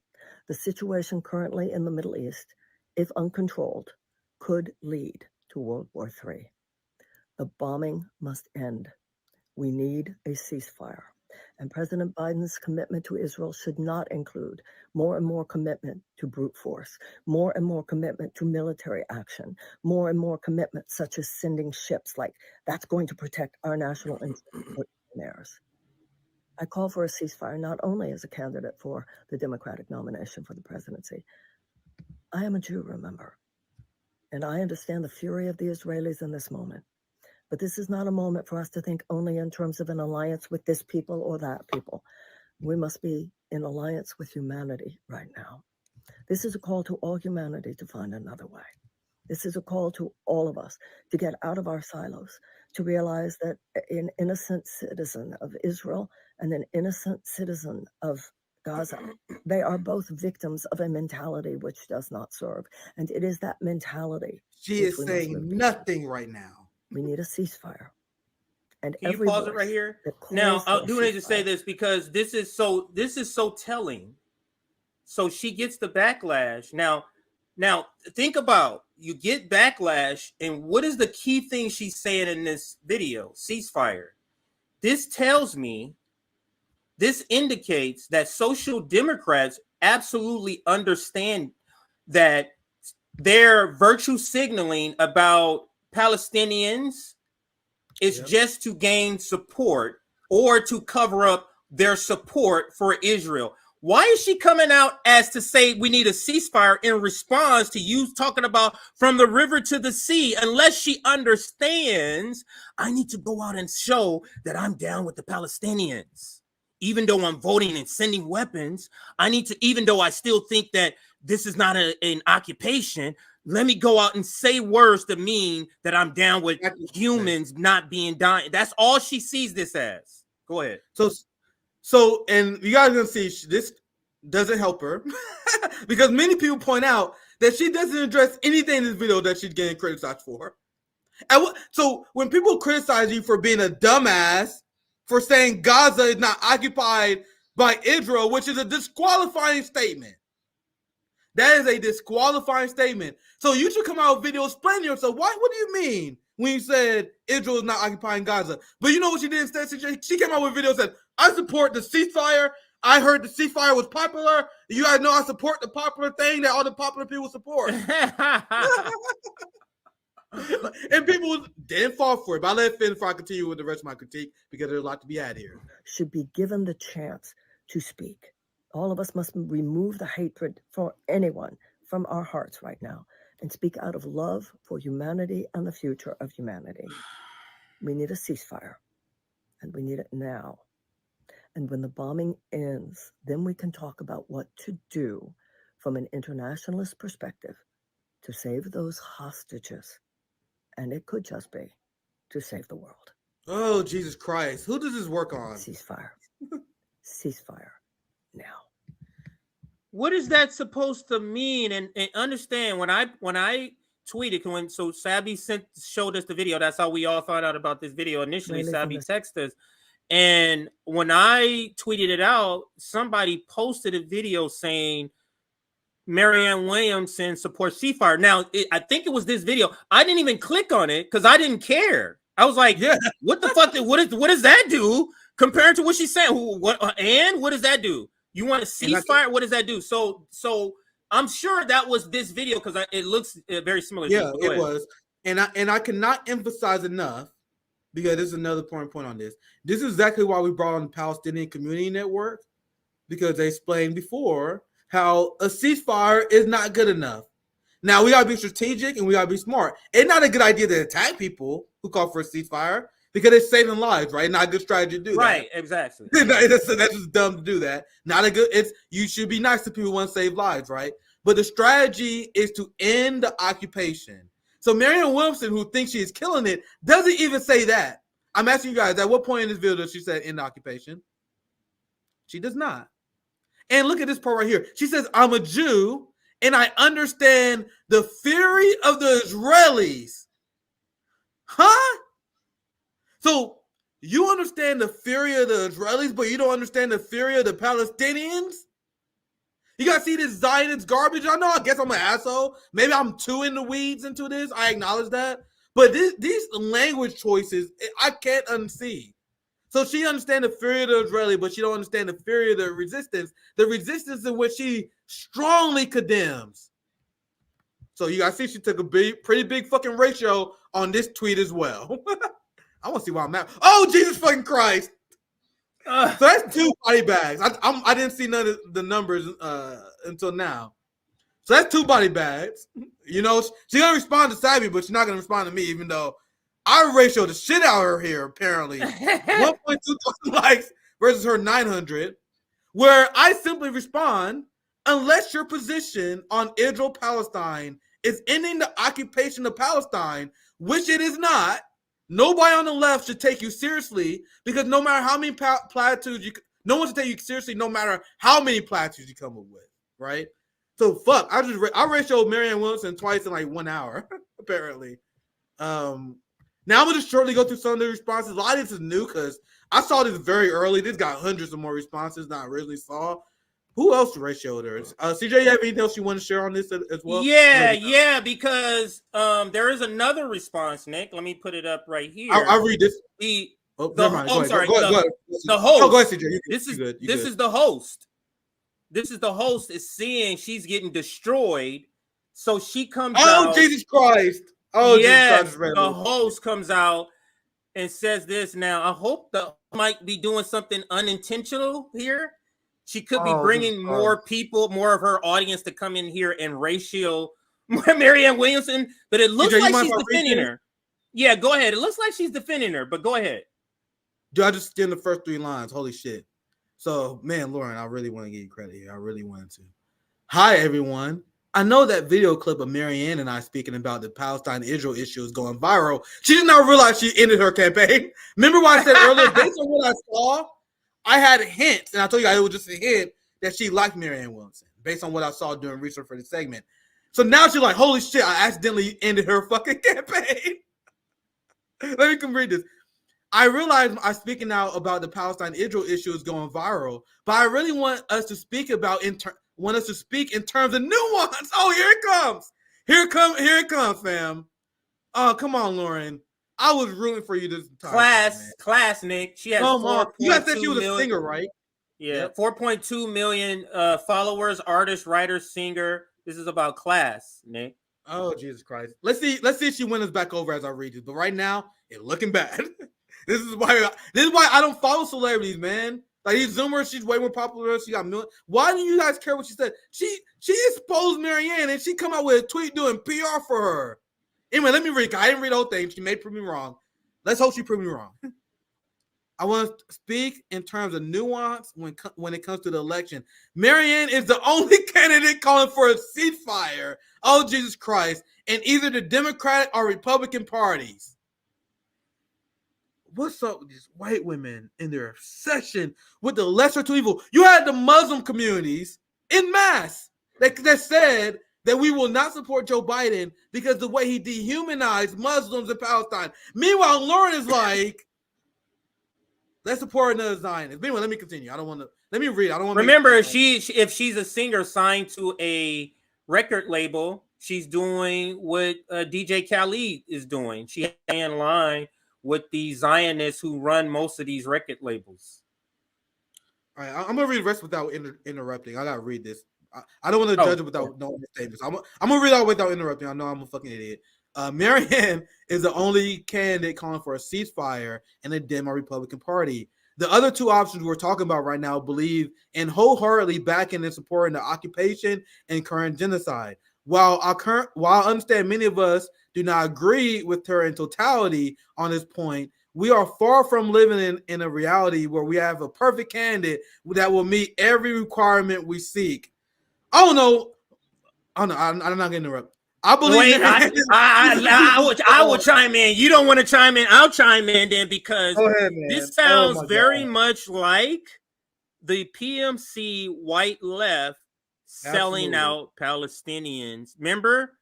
The situation currently in the Middle East, if uncontrolled, could lead to World War III. The bombing must end. We need a ceasefire. And President Biden's commitment to Israel should not include more and more commitment to brute force, more and more commitment to military action, more and more commitment such as sending ships, like that's going to protect our national interests. I call for a ceasefire not only as a candidate for the Democratic nomination for the presidency. I am a Jew, remember, and I understand the fury of the Israelis in this moment. But this is not a moment for us to think only in terms of an alliance with this people or that people. We must be in alliance with humanity right now. This is a call to all humanity to find another way. This is a call to all of us to get out of our silos, to realize that an innocent citizen of Israel and an innocent citizen of Gaza, they are both victims of a mentality which does not serve. And it is that mentality. She is saying nothing right now. We need a ceasefire. And can you pause it right here? Now, I do need to say this because this is so telling. So she gets the backlash. Now think about, you get backlash, and what is the key thing she's saying in this video? Ceasefire. This tells me this indicates that social democrats absolutely understand that their virtue signaling about Palestinians is just to gain support or to cover up their support for Israel. Why is she coming out as to say we need a ceasefire in response to you talking about from the river to the sea? Unless she understands, I need to go out and show that I'm down with the Palestinians. Even though I'm voting and sending weapons, I need to, even though I still think that this is not an occupation, let me go out and say words to mean that I'm down with humans not being dying. That's all she sees this as. Go ahead. So, and you guys are gonna see this doesn't help her because many people point out that she doesn't address anything in this video that she's getting criticized for. And so when people criticize you for being a dumbass for saying Gaza is not occupied by Israel, which is a disqualifying statement. That is a disqualifying statement. So you should come out with video explaining yourself. What do you mean when you said Israel is not occupying Gaza? But you know what she did instead? She came out with a video and said, I support the ceasefire. I heard the ceasefire was popular. You guys know I support the popular thing that all the popular people support. And people didn't fall for it. But I'll let it finish before I continue with the rest of my critique because there's a lot to be had here. Should be given the chance to speak. All of us must remove the hatred for anyone from our hearts right now and speak out of love for humanity and the future of humanity. We need a ceasefire, and we need it now. And when the bombing ends, then we can talk about what to do from an internationalist perspective to save those hostages. And it could just be to save the world. Oh, Jesus Christ. Who does this work on? Ceasefire. Ceasefire now. What is that supposed to mean? And understand when I tweeted, so Sabby showed us the video. That's how we all found out about this video initially. Sabby texted us. And when I tweeted it out, somebody posted a video saying Marianne Williamson supports ceasefire. Now, I think it was this video. I didn't even click on it because I didn't care. I was like, what the fuck? What does that do compared to what she's saying? What does that do? You want a ceasefire? What does that do? So I'm sure that was this video because it looks very similar. Yeah, it was. And I cannot emphasize enough, because this is another point on this. This is exactly why we brought on the Palestinian Community Network, because they explained before how a ceasefire is not good enough. Now, we got to be strategic and we got to be smart. It's not a good idea to attack people who call for a ceasefire because it's saving lives, right? Not a good strategy to do that. Right, exactly. That's just dumb to do that. Not a good, you should be nice to people who want to save lives, right? But the strategy is to end the occupation. So Marianne Williamson, who thinks she is killing it, doesn't even say that. I'm asking you guys, at what point in this video does she say end the occupation? She does not. And look at this part right here. She says, I'm a Jew, and I understand the fury of the Israelis. Huh? So you understand the fury of the Israelis, but you don't understand the fury of the Palestinians? You guys see this Zionist garbage? I know, I guess I'm an asshole. Maybe I'm too in the weeds into this. I acknowledge that. But these language choices, I can't unsee. So she understands the fury of the Israeli, but she don't understand the fury of the resistance in which she strongly condemns. So you guys see she took a pretty big fucking ratio on this tweet as well. I want to see why I'm at. Oh, Jesus fucking Christ. So that's 2 body bags. I didn't see none of the numbers until now. So that's 2 body bags. You know, she's going to respond to Savvy, but she's not going to respond to me, even though I ratioed the shit out of her here, apparently. 1.2 likes versus her 900, where I simply respond, unless your position on Israel-Palestine is ending the occupation of Palestine, which it is not, nobody on the left should take you seriously, because no matter how many platitudes no one should take you seriously, no matter how many platitudes you come up with, right? So fuck, I ratioed Marianne Williamson twice in like 1 hour, apparently. Now I'm gonna just shortly go through some of the responses. A lot of this is new because I saw this very early. This got hundreds of more responses than I originally saw. Who else ratioed her? CJ, you have anything else you want to share on this as well? Yeah, because there is another response, Nick. Let me put it up right here. I'll read this. Oh, never mind. Go ahead. sorry. Go ahead. The host. Oh, go ahead, CJ. This is good. this is the host. This is the host is seeing she's getting destroyed, so she comes out. Oh, Jesus Christ! Oh, yes, Jesus Christ! the host comes out and says this. Now, I hope the might be doing something unintentional here. She could be bringing more people, more of her audience to come in here and ratio Marianne Williamson, but it looks like she's defending her. Yeah, go ahead. It looks like she's defending her, but go ahead. Dude, I just skimmed the first 3 lines. Holy shit. So, man, Lauren, I really want to give you credit here. I really wanted to. Hi, everyone. I know that video clip of Marianne and I speaking about the Palestine-Israel issue is going viral. She did not realize she ended her campaign. Remember what I said earlier? Based on what I saw, I had hints, and I told you guys it was just a hint that she liked Marianne Williamson based on what I saw doing research for the segment. So now she's like, holy shit, I accidentally ended her fucking campaign. Let me come read this. I realize I'm speaking now about the Palestine-Israel issue is going viral, but I really want us to speak about speak in terms of nuance. Oh, here it comes. Here it comes, fam. Oh, come on, Lauren. I was rooting for you this time. Class, Nick. She has you guys said she was a singer, right? Yeah, yep. 4.2 million followers, artist, writer, singer. This is about class, Nick. Oh, Jesus Christ. Let's see if she wins us back over as I read this. But right now, it's looking bad. This is why I don't follow celebrities, man. Like these Zoomers, she's way more popular. She got millions. Why do you guys care what she said? She exposed Marianne and she come out with a tweet doing PR for her. Anyway, let me read. I didn't read the whole thing. She may prove me wrong. Let's hope she prove me wrong. I want to speak in terms of nuance when it comes to the election. Marianne is the only candidate calling for a ceasefire. Oh, Jesus Christ. In either the Democratic or Republican parties. What's up with these white women in their obsession with the lesser two evil? You had the Muslim communities en masse that said that we will not support Joe Biden because the way he dehumanized Muslims in Palestine. Meanwhile, Lauren is like, let's support another Zionist. Anyway, let me continue. I don't want to. Let me read. I don't want to. Remember, if she's a singer signed to a record label, she's doing what DJ Khaled is doing. She's in line with the Zionists who run most of these record labels. All right, I'm gonna read the rest without interrupting. I gotta read this. I don't want to judge it without no statements. I'm gonna read it all without interrupting. I know I'm a fucking idiot. Marianne is the only candidate calling for a ceasefire in the Democratic Republican Party. The other two options we're talking about right now believe in wholeheartedly backing and supporting the occupation and current genocide. While I understand many of us do not agree with her in totality on this point, we are far from living in a reality where we have a perfect candidate that will meet every requirement we seek. Oh no, I'm not going to interrupt. I believe. I will chime in. You don't want to chime in? I'll chime in then because this sounds very much like the PMC white left selling out Palestinians. Remember?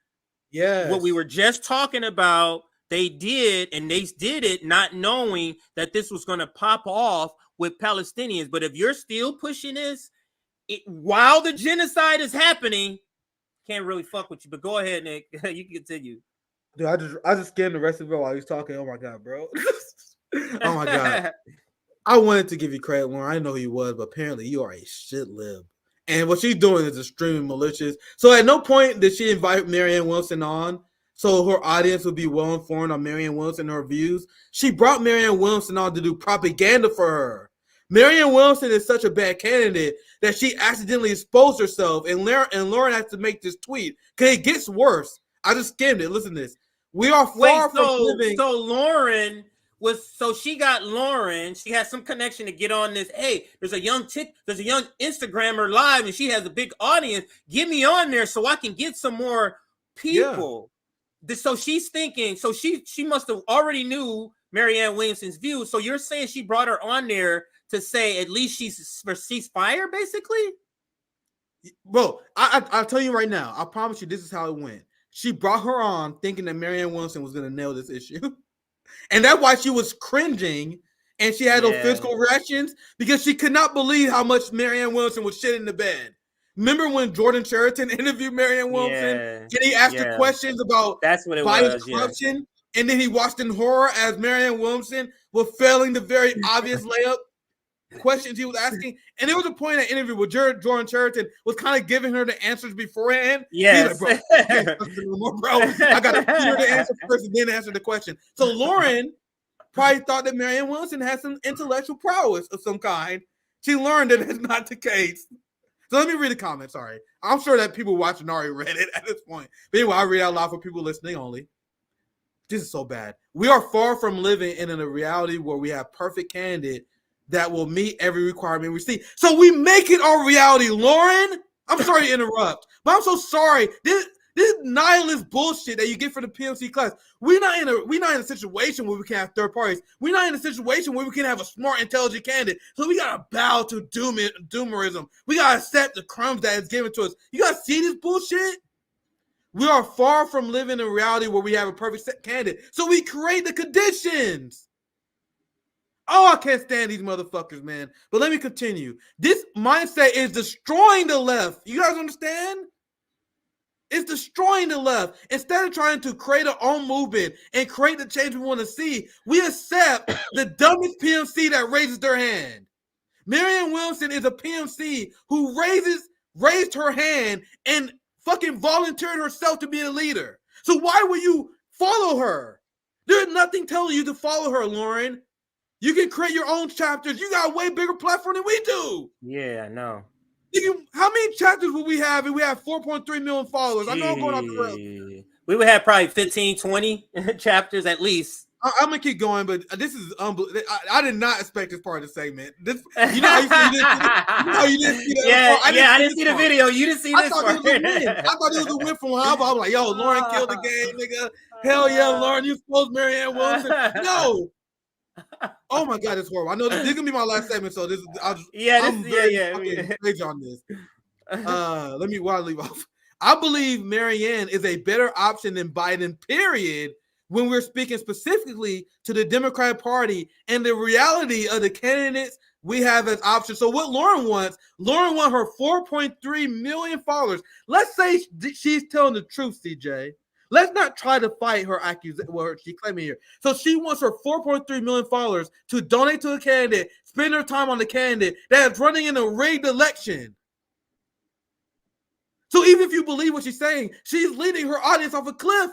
Yeah. What we were just talking about, they did it not knowing that this was going to pop off with Palestinians. But if you're still pushing this while the genocide is happening, can't really fuck with you. But go ahead, Nick. You can continue. Dude, I just scanned the rest of it while he was talking. Oh my god, bro. Oh my god. I wanted to give you credit, Lauren. I didn't know who you was, but apparently you are a shit lib. And what she's doing is extremely malicious. So at no point did she invite Marianne Williamson on so her audience would be well informed on Marianne Williamson and her views. She brought Marianne Williamson on to do propaganda for her. Marianne Williamson is such a bad candidate that she accidentally exposed herself, and Lauren has to make this tweet because it gets worse. I just skimmed it. Listen to this. We are far from living. So Lauren she got Lauren. She has some connection to get on this. Hey, there's a young Instagrammer live, and she has a big audience. Get me on there so I can get some more people. Yeah. So she's thinking. So she must have already knew Marianne Williamson's views. So you're saying she brought her on there to say at least she's for ceasefire, basically? Bro, I'll tell you right now. I promise you this is how it went. She brought her on thinking that Marianne Williamson was going to nail this issue. And that's why she was cringing and she had those physical reactions because she could not believe how much Marianne Williamson was shit in the bed. Remember when Jordan Sheraton interviewed Marianne Williamson? And he asked her questions about Biden's corruption? And then he watched in horror as Marianne Williamson was failing the very obvious layup questions he was asking. And there was a point in that interview where Jordan Cheriton was kind of giving her the answers beforehand. Yes. He's like, bro, I can't trust her no more, bro. I got to feed her the answer first and then answer the question. So Lauren probably thought that Marianne Williamson had some intellectual prowess of some kind. She learned that it's not the case. So let me read the comments. Sorry. I'm sure that people watching already read it at this point. But anyway, I'll read out loud for people listening only. This is so bad. We are far from living in a reality where we have perfect candidate that will meet every requirement we see. So we make it our reality, Lauren. I'm sorry to interrupt, but I'm so sorry. This nihilist bullshit that you get for the PMC class. We're not in a situation where we can have third parties. We're not in a situation where we can have a smart, intelligent candidate. So we gotta bow to doomerism. We gotta accept the crumbs that is given to us. You gotta see this bullshit. We are far from living in a reality where we have a perfect candidate. So we create the conditions. Oh, I can't stand these motherfuckers, man. But let me continue. This mindset is destroying the left. You guys understand? It's destroying the left. Instead of trying to create our own movement and create the change we want to see, we accept the dumbest PMC that raises their hand. Marianne Williamson is a PMC who raised her hand and fucking volunteered herself to be a leader. So why would you follow her? There's nothing telling you to follow her, Lauren. You can create your own chapters. You got a way bigger platform than we do. Yeah, I know. How many chapters will we have if we have 4.3 million followers? I know I'm going off the rails. We would have probably 15, 20 chapters at least. I'm gonna keep going, but this is unbelievable. I did not expect this part of the segment. This, you know, you didn't see that. I didn't see the video. You didn't see this part. I thought it was a win from Hava. I was like, yo, Lauren killed the game, nigga. Hell yeah, Lauren, you supposed Marianne Williamson. No. Oh my god, it's horrible. I know this is gonna be my last segment, so this is I'm crazy on this. Let me leave off. I believe Marianne is a better option than Biden, period, when we're speaking specifically to the Democratic Party and the reality of the candidates we have as options. So what Lauren wants her 4.3 million followers. Let's say she's telling the truth, CJ. Let's not try to fight her accusation. Well, she claiming here. So she wants her 4.3 million followers to donate to a candidate, spend her time on the candidate that is running in a rigged election. So even if you believe what she's saying, she's leading her audience off a cliff,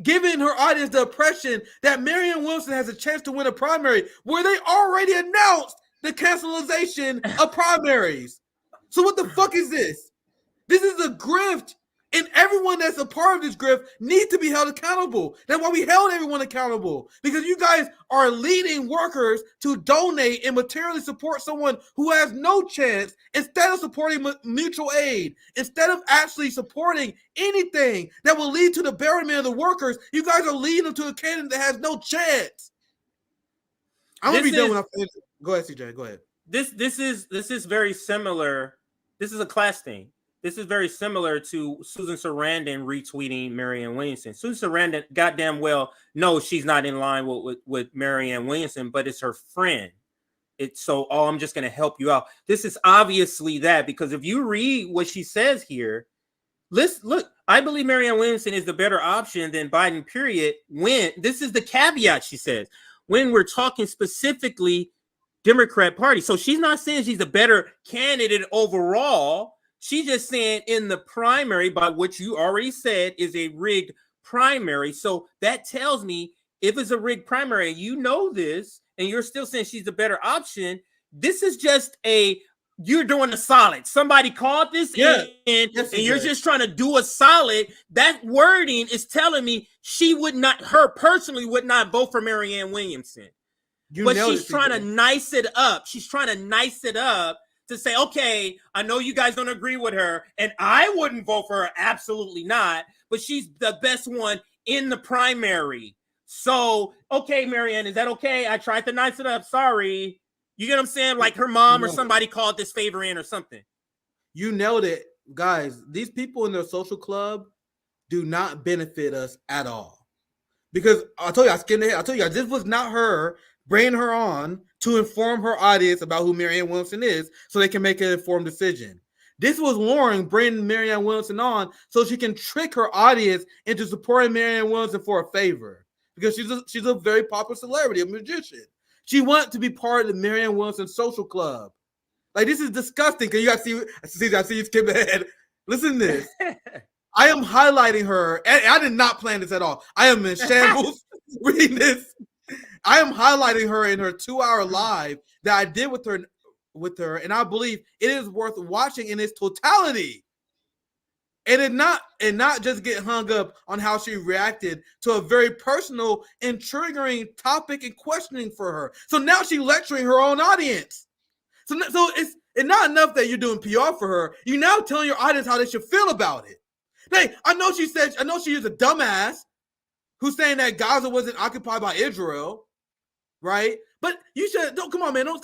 giving her audience the impression that Marianne Williamson has a chance to win a primary where they already announced the cancelization of primaries. So what the fuck is this? This is a grift. And everyone that's a part of this grift needs to be held accountable. That's why we held everyone accountable. Because you guys are leading workers to donate and materially support someone who has no chance instead of supporting mutual aid. Instead of actually supporting anything that will lead to the betterment of the workers, you guys are leading them to a candidate that has no chance. I'm going to be done when I finish. Go ahead, CJ. Go ahead. This is very similar. This is a class thing. This is very similar to Susan Sarandon retweeting Marianne Williamson. Susan Sarandon, goddamn well, no, she's not in line with Marianne Williamson, but it's her friend. I'm just going to help you out. This is obviously that, because if you read what she says here, look, I believe Marianne Williamson is the better option than Biden, period. When this is the caveat, she says, when we're talking specifically Democrat Party. So she's not saying she's a better candidate overall. She's just saying in the primary, by which you already said is a rigged primary. So that tells me if it's a rigged primary, you know this, and you're still saying she's the better option. This is just you're doing a solid. Somebody called this in, and you're just trying to do a solid. That wording is telling me her personally would not vote for Marianne Williamson. But she's trying to nice it up. She's trying to nice it up to say, okay, I know you guys don't agree with her, and I wouldn't vote for her, absolutely not, but she's the best one in the primary. So, okay, Marianne, is that okay? I tried to nice it up, sorry. You get what I'm saying? Like her mom or somebody called this favor in or something. You nailed it. Guys, these people in their social club do not benefit us at all. Because I told you, I skimmed ahead. I told you, this was not her bringing her on to inform her audience about who Marianne Williamson is so they can make an informed decision. This was Lauren bringing Marianne Williamson on so she can trick her audience into supporting Marianne Williamson for a favor. because she's a very popular celebrity, a magician. She wanted to be part of the Marianne Williamson social club. Like, this is disgusting. Because you got to see you skip ahead. Listen to this. I am highlighting her. And I did not plan this at all. I am in shambles reading this. I am highlighting her in her 2-hour live that I did with her, and I believe it is worth watching in its totality. And not just get hung up on how she reacted to a very personal and triggering topic and questioning for her. So now she's lecturing her own audience. So it's not enough that you're doing PR for her. You're now telling your audience how they should feel about it. Hey, I know she is a dumbass who's saying that Gaza wasn't occupied by Israel, right? But you should come on, man. Don't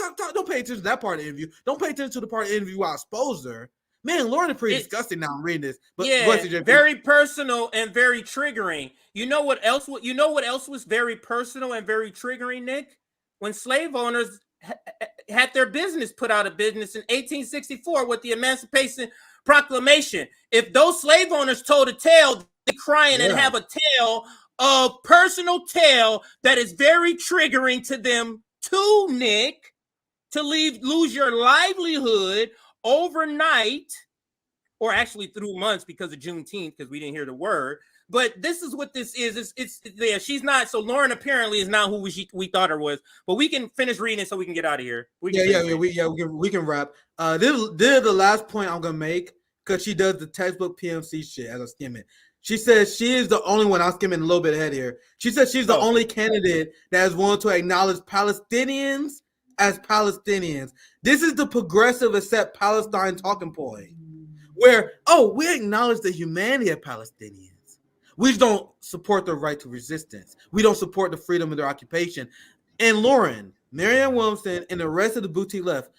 pay attention to that part of the interview. Don't pay attention to the part of the interview where I exposed her. Man, Lauren is pretty disgusting now. I'm reading this. But yeah, very personal and very triggering. You know what else was very personal and very triggering, Nick? When slave owners had their business put out of business in 1864 with the Emancipation Proclamation. If those slave owners told a tale, they crying and have a tale, a personal tale that is very triggering to them too, Nick, to lose your livelihood overnight, or actually through months because of Juneteenth, because we didn't hear the word. But this is what this is. It's there. She's not. So Lauren apparently is not who we thought her was. But we can finish reading it so we can get out of here. We can wrap. This is the last point I'm gonna make, because she does the textbook PMC shit as I skim it. She says she is the only one. I'm skimming a little bit ahead here. She says she's the only candidate that is willing to acknowledge Palestinians as Palestinians. This is the progressive accept Palestine talking point, where we acknowledge the humanity of Palestinians. We just don't support their right to resistance. We don't support the freedom of their occupation. And Lauren, Marianne Williamson, and the rest of the boutique left,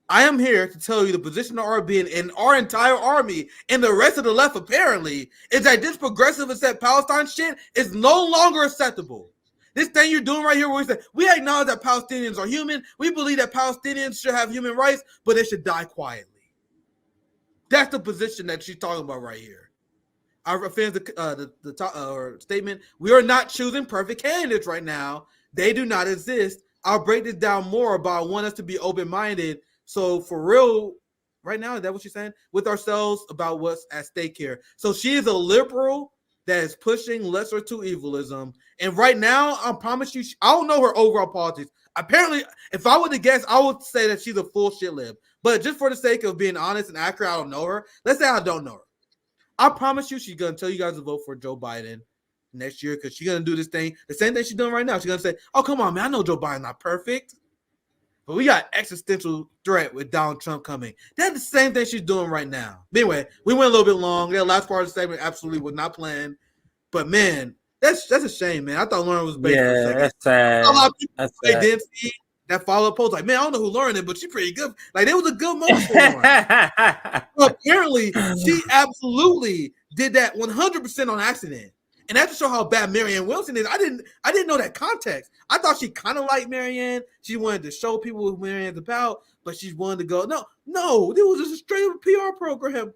I am here to tell you the position of RB and our entire army and the rest of the left apparently is that this progressive accept Palestine shit is no longer acceptable. This thing you're doing right here where we say, we acknowledge that Palestinians are human. We believe that Palestinians should have human rights, but they should die quietly. That's the position that she's talking about right here. I finish the statement. We are not choosing perfect candidates right now. They do not exist. I'll break this down more, but I want us to be open-minded. So for real, right now, is that what she's saying? With ourselves about what's at stake here. So she is a liberal that is pushing lesser to evilism. And right now, I promise you, I don't know her overall politics. Apparently, if I were to guess, I would say that she's a full shit lib. But just for the sake of being honest and accurate, I don't know her. Let's say I don't know her. I promise you, she's going to tell you guys to vote for Joe Biden next year, because she's going to do this thing, the same thing she's doing right now. She's going to say, oh, come on, man, I know Joe Biden's not perfect, but we got existential threat with Donald Trump coming. That's the same thing she's doing right now. But anyway, we went a little bit long. That last part of the segment absolutely was not planned. But, man, that's a shame, man. I thought Lauren was based for a second. That's sad. A lot of people didn't see that follow-up post. Like, man, I don't know who Lauren is, but she's pretty good. Like, it was a good moment for Lauren. But apparently, she absolutely did that 100% on accident. And that's to show how bad Marianne Williamson is. I didn't know that context. I thought she kind of liked Marianne. She wanted to show people who Marianne's about, but she wanted to go, no, it was just a straight up PR program.